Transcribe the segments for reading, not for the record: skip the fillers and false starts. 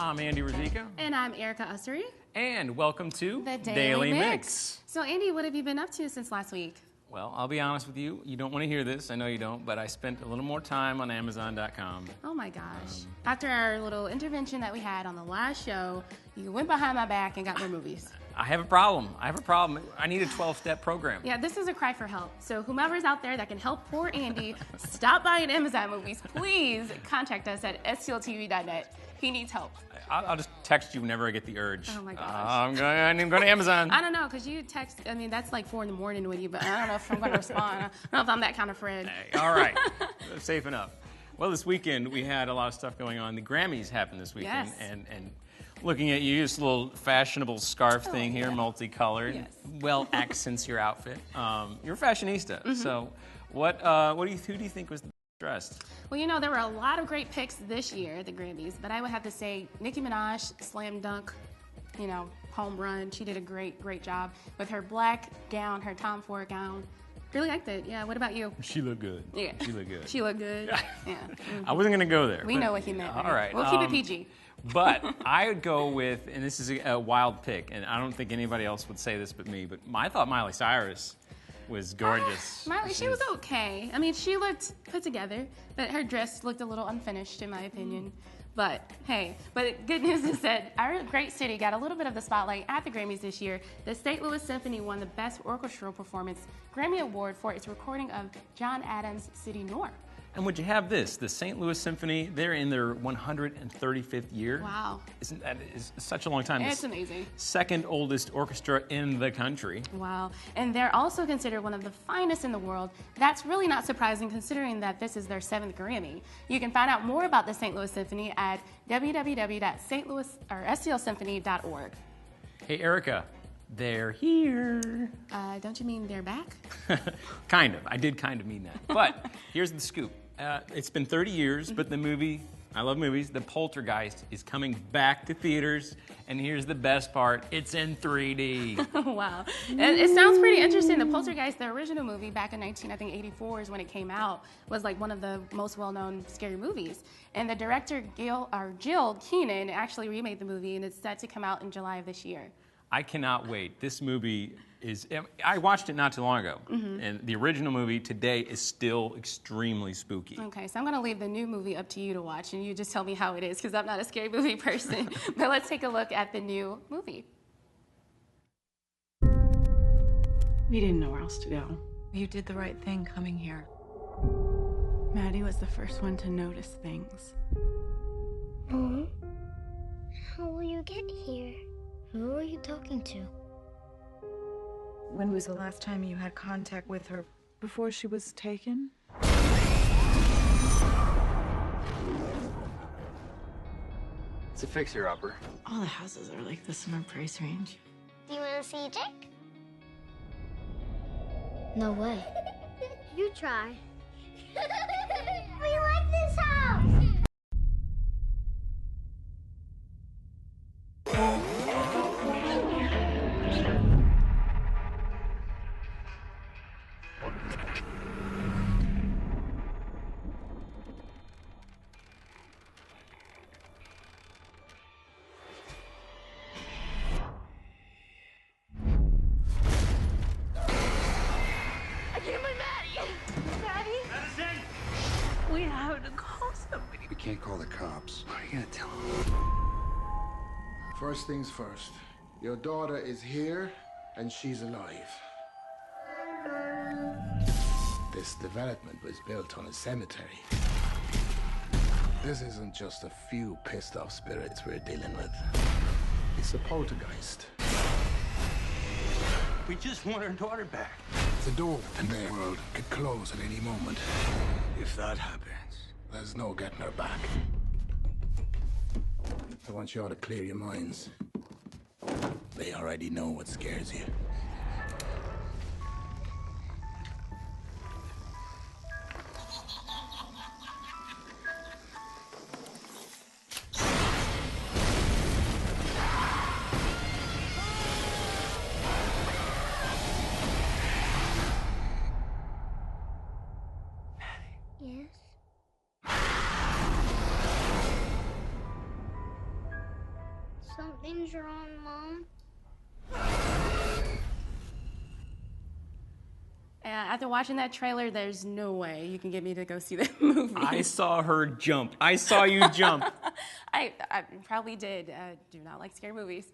I'm Andy Rosica. And I'm Erica Ussery. And welcome to The Daily Mix. So Andy, what have you been up to since last week? Well, I'll be honest with you. You don't want to hear this. I know you don't. But I spent a little more time on Amazon.com. Oh my gosh. After our little intervention that we had on the last show, you went behind my back and got more movies. I have a problem. I need a 12-step program. Yeah, this is a cry for help. So whomever's out there that can help poor Andy stop buying Amazon movies, please contact us at stltv.net. He needs help. I'll just text you whenever I get the urge. Oh my gosh. I'm going to Amazon. I don't know, because you text, I mean, that's like 4 in the morning with you, but I don't know if I'm going to respond. I don't know if I'm that kind of friend. Hey, all right. Safe enough. Well, this weekend we had a lot of stuff going on. The Grammys happened this weekend. Yes. And looking at you, this little fashionable scarf thing here, multicolored. Yes. Well accents your outfit. You're a fashionista. Mm-hmm. So who do you think was the dressed? Well, you know, there were a lot of great picks this year at the Grammys, but I would have to say Nicki Minaj, slam dunk, you know, home run. She did a great job with her black gown, her Tom Ford gown. Really liked it. Yeah, what about you? She looked good. Yeah. She looked good. She looked good. Yeah. Mm-hmm. I wasn't going to go there. We know what he meant. All right. We'll keep it PG. But I would go with, and this is a wild pick, and I don't think anybody else would say this but me, but I thought Miley Cyrus was gorgeous. Miley, she was okay. I mean, she looked put together, but her dress looked a little unfinished, in my opinion. But hey, good news is that our great city got a little bit of the spotlight at the Grammys this year. The St. Louis Symphony won the Best Orchestral Performance Grammy Award for its recording of John Adams' City Noir. And would you have this? The St. Louis Symphony, they're in their 135th year. Wow. Isn't that is such a long time? It's amazing. Second oldest orchestra in the country. Wow. And they're also considered one of the finest in the world. That's really not surprising considering that this is their 7th Grammy. You can find out more about the St. Louis Symphony at www.stlsymphony.org. Hey, Erica. They're here. Don't you mean they're back? Kind of. I did kind of mean that. But here's the scoop. It's been 30 years, but the movie, I love movies, the Poltergeist is coming back to theaters. And here's the best part. It's in 3D. Wow. And it sounds pretty interesting. The Poltergeist, the original movie back in 1984 is when it came out, was like one of the most well-known scary movies. And the director, Jill Keenan, actually remade the movie, and it's set to come out in July of this year. I cannot wait. This movie is, I watched it not too long ago, and the original movie today is still extremely spooky. Okay, so I'm gonna leave the new movie up to you to watch, and you just tell me how it is, because I'm not a scary movie person. But let's take a look at the new movie. We didn't know where else to go. You did the right thing coming here. Maddie was the first one to notice things. Mom, how will you get here? Who are you talking to? When was the last time you had contact with her? Before she was taken? It's a fixer-upper. All the houses are like this in our price range. Do you want to see Jake? No way. You try. We like this house! We have to call somebody. We can't call the cops. What are you gonna tell them? First things first. Your daughter is here, and she's alive. This development was built on a cemetery. This isn't just a few pissed-off spirits we're dealing with. It's a poltergeist. We just want our daughter back. The door in their world could close at any moment. If that happens, There's no getting her back. I want you all to clear your minds. They already know what scares you. Yes? Something's wrong, Mom. After watching that trailer, there's no way you can get me to go see that movie. I saw her jump. I saw you jump. I probably did. Do not like scary movies.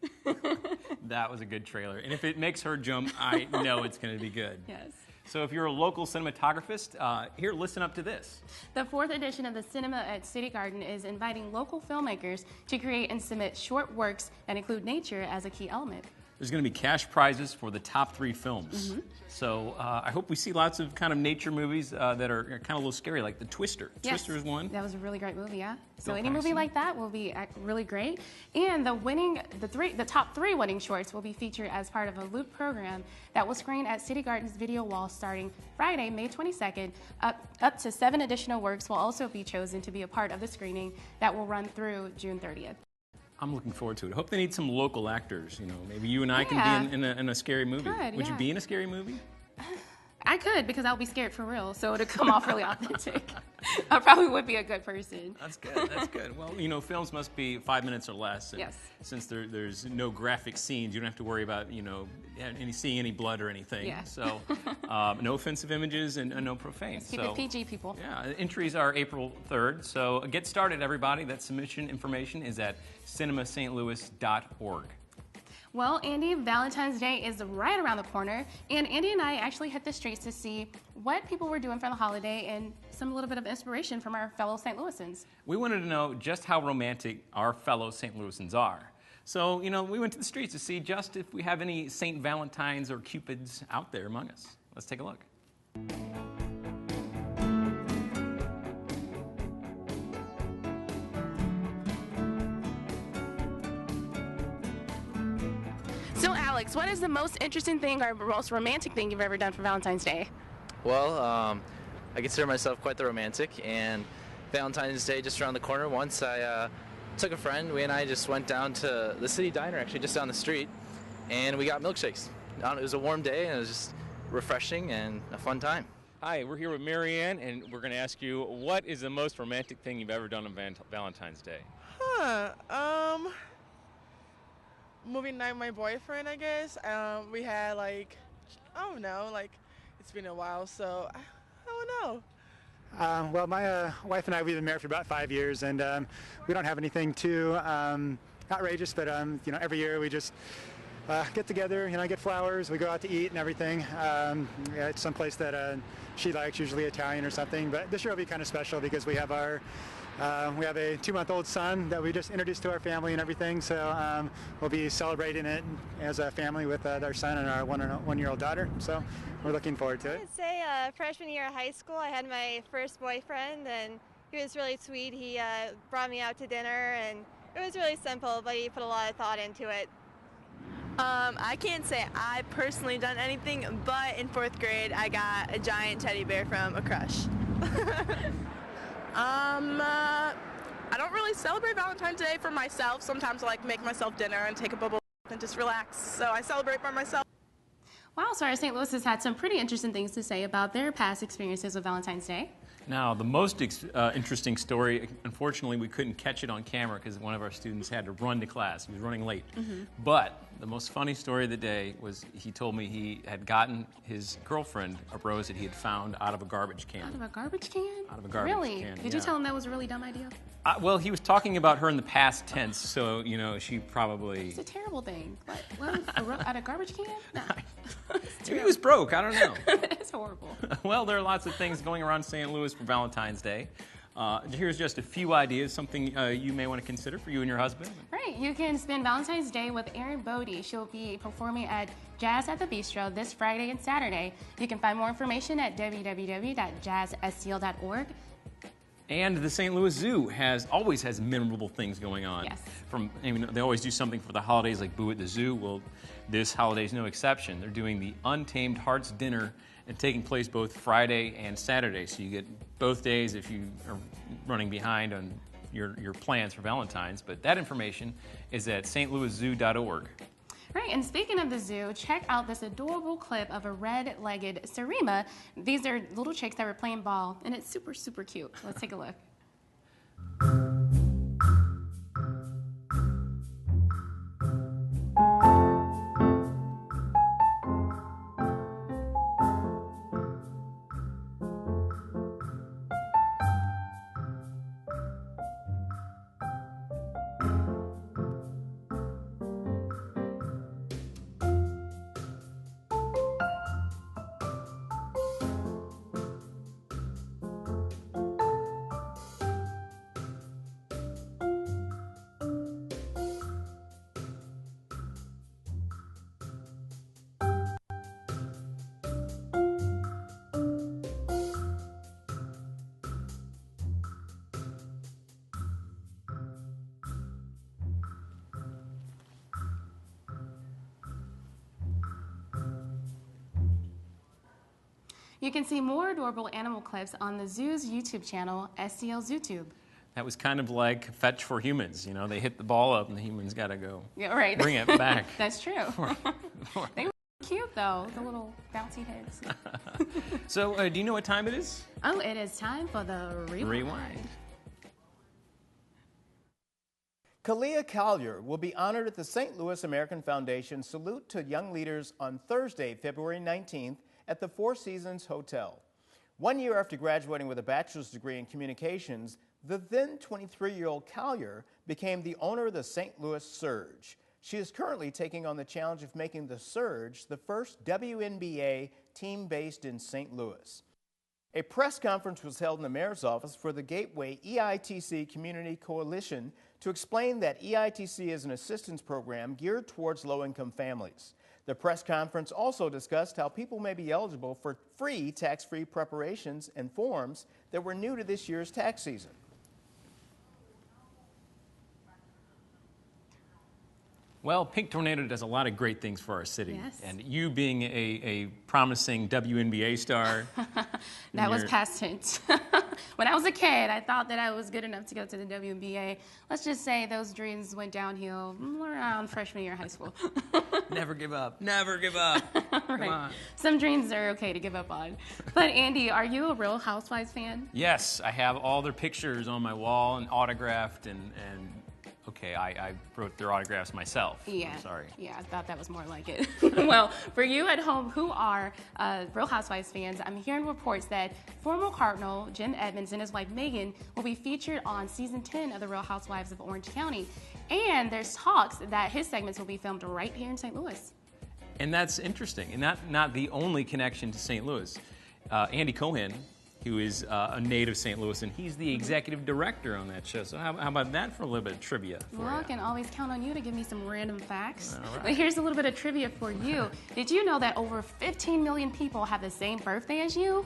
That was a good trailer. And if it makes her jump, I know it's going to be good. Yes. So if you're a local cinematographist, here, listen up to this. The 4th edition of the Cinema at CityGarden is inviting local filmmakers to create and submit short works that include nature as a key element. There's going to be cash prizes for the top 3 films. So I hope we see lots of kind of nature movies that are kind of a little scary, like The Twister. Yes. Twister is one. That was a really great movie, yeah. So Bill any movie Paxton. like that will be really great. And the top 3 winning shorts will be featured as part of a loop program that will screen at CityGarden's video wall starting Friday, May 22nd. Up to 7 additional works will also be chosen to be a part of the screening that will run through June 30th. I'm looking forward to it. I hope they need some local actors. You know, maybe you and I can be in a scary movie. Could, Would you yeah. be in a scary movie? I could, because I'll be scared for real, so it'll come off really authentic. I probably would be a good person. That's good. That's good. Well, you know, films must be 5 minutes or less. And Yes. Since there's no graphic scenes, you don't have to worry about, you know, seeing any blood or anything. Yeah. So, no offensive images and no profane. Keep it PG, people. Yeah, entries are April 3rd. So get started, everybody. That submission information is at cinemastlouis.org. Well, Andy, Valentine's Day is right around the corner, and Andy and I actually hit the streets to see what people were doing for the holiday and some little bit of inspiration from our fellow St. Louisans. We wanted to know just how romantic our fellow St. Louisans are. So, you know, we went to the streets to see just if we have any St. Valentines or Cupids out there among us. Let's take a look. So, Alex, what is the most interesting thing or most romantic thing you've ever done for Valentine's Day? Well, I consider myself quite the romantic, and Valentine's Day just around the corner. Once I took a friend, we and I just went down to the City Diner, actually just down the street, and we got milkshakes. It was a warm day, and it was just refreshing and a fun time. Hi, we're here with Marianne, and we're going to ask you, what is the most romantic thing you've ever done on Valentine's Day? Movie night with my boyfriend, I guess. We had I don't know, it's been a while, so I don't know. Well, my wife and I, we've been married for about 5 years, and we don't have anything too outrageous, but you know, every year we just get together, you know, get flowers, we go out to eat and everything. It's someplace that she likes, usually Italian or something, but this year will be kind of special because we have a 2-month-old son that we just introduced to our family and everything, so we'll be celebrating it as a family with our son and our one-year-old daughter, so we're looking forward to it. I'd say freshman year of high school, I had my first boyfriend, and he was really sweet. He brought me out to dinner, and it was really simple, but he put a lot of thought into it. I can't say I personally done anything, but in 4th grade I got a giant teddy bear from a crush. I don't really celebrate Valentine's Day for myself. Sometimes I like make myself dinner and take a bubble and just relax. So I celebrate by myself. Wow, so our St. Louis has had some pretty interesting things to say about their past experiences with Valentine's Day. Now, the most interesting story, unfortunately, we couldn't catch it on camera because one of our students had to run to class. He was running late. But the most funny story of the day was he told me he had gotten his girlfriend a rose that he had found out of a garbage can. Out of a garbage can? Out of a garbage really? can, Did you tell him that was a really dumb idea? Well, he was talking about her in the past tense, so, you know, she probably... It's a terrible thing. What out of garbage can? Nah. Maybe he was broke, I don't know. It's horrible. Well, there are lots of things going around St. Louis for Valentine's Day. Here's just a few ideas, something you may want to consider for you and your husband. Right, you can spend Valentine's Day with Erin Bodie. She'll be performing at Jazz at the Bistro this Friday and Saturday. You can find more information at www.jazzscl.org. And the St. Louis Zoo always has memorable things going on. Yes. They always do something for the holidays, like Boo at the Zoo. Well, this holiday is no exception. They're doing the Untamed Hearts Dinner and taking place both Friday and Saturday. So you get both days if you are running behind on your plans for Valentine's. But that information is at stlouiszoo.org. Right, and speaking of the zoo, check out this adorable clip of a red-legged Sarima. These are little chicks that were playing ball, and it's super, super cute. Let's take a look. You can see more adorable animal clips on the zoo's YouTube channel, STL ZooTube. That was kind of like Fetch for Humans. You know, they hit the ball up and the humans got to go bring it back. That's true. They were cute, though, the little bouncy heads. So, do you know what time it is? Oh, it is time for the Rewind. Kalia Collier will be honored at the St. Louis American Foundation Salute to Young Leaders on Thursday, February 19th at the Four Seasons Hotel. 1 year after graduating with a bachelor's degree in communications, the then 23-year-old Collier became the owner of the St. Louis Surge. She is currently taking on the challenge of making the Surge the first WNBA team based in St. Louis. A press conference was held in the mayor's office for the Gateway EITC Community Coalition to explain that EITC is an assistance program geared towards low-income families. The press conference also discussed how people may be eligible for free tax-free preparations and forms that were new to this year's tax season. Well, Pink Tornado does a lot of great things for our city. Yes. And you being a promising WNBA star. That was past tense. When I was a kid, I thought that I was good enough to go to the WNBA. Let's just say those dreams went downhill around freshman year of high school. Never give up. Never give up. Come on. Some dreams are okay to give up on. But Andy, are you a Real Housewives fan? Yes, I have all their pictures on my wall and autographed and okay, I wrote their autographs myself. Yeah. I'm sorry. Yeah, I thought that was more like it. Well, for you at home who are Real Housewives fans, I'm hearing reports that former Cardinal Jim Edmonds and his wife Megan will be featured on season 10 of The Real Housewives of Orange County. And there's talks that his segments will be filmed right here in St. Louis. And that's interesting, and not the only connection to St. Louis. Andy Cohen, who is a native St. Louis, and he's the executive director on that show. So how about that for a little bit of trivia for Well, you? I can always count on you to give me some random facts. All right. But here's a little bit of trivia for you. Did you know that over 15 million people have the same birthday as you?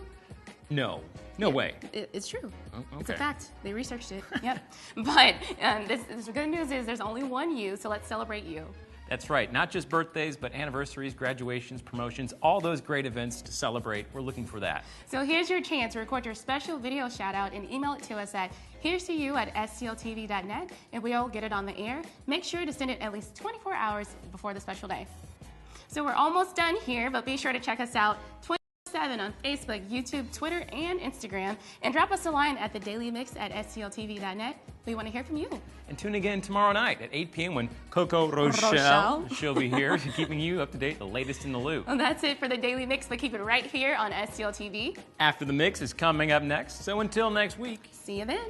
No way. It's true. Oh, It's a okay. fact. They researched it. Yep. But the good news is there's only one you, so let's celebrate you. That's right. Not just birthdays, but anniversaries, graduations, promotions, all those great events to celebrate. We're looking for that. So here's your chance to record your special video shout out and email it to us at herestoyou@stltv.net, and we'll get it on the air. Make sure to send it at least 24 hours before the special day. So we're almost done here, but be sure to check us out 24/7 on Facebook, YouTube, Twitter, and Instagram, and drop us a line at thedailymix@stltv.net. We want to hear from you. And tune again tomorrow night at 8 p.m. when Coco Rochelle, she'll be here keeping you up to date, the latest in the loop. And that's it for the Daily Mix, but keep it right here on STL TV. After the Mix is coming up next, so until next week. See you then.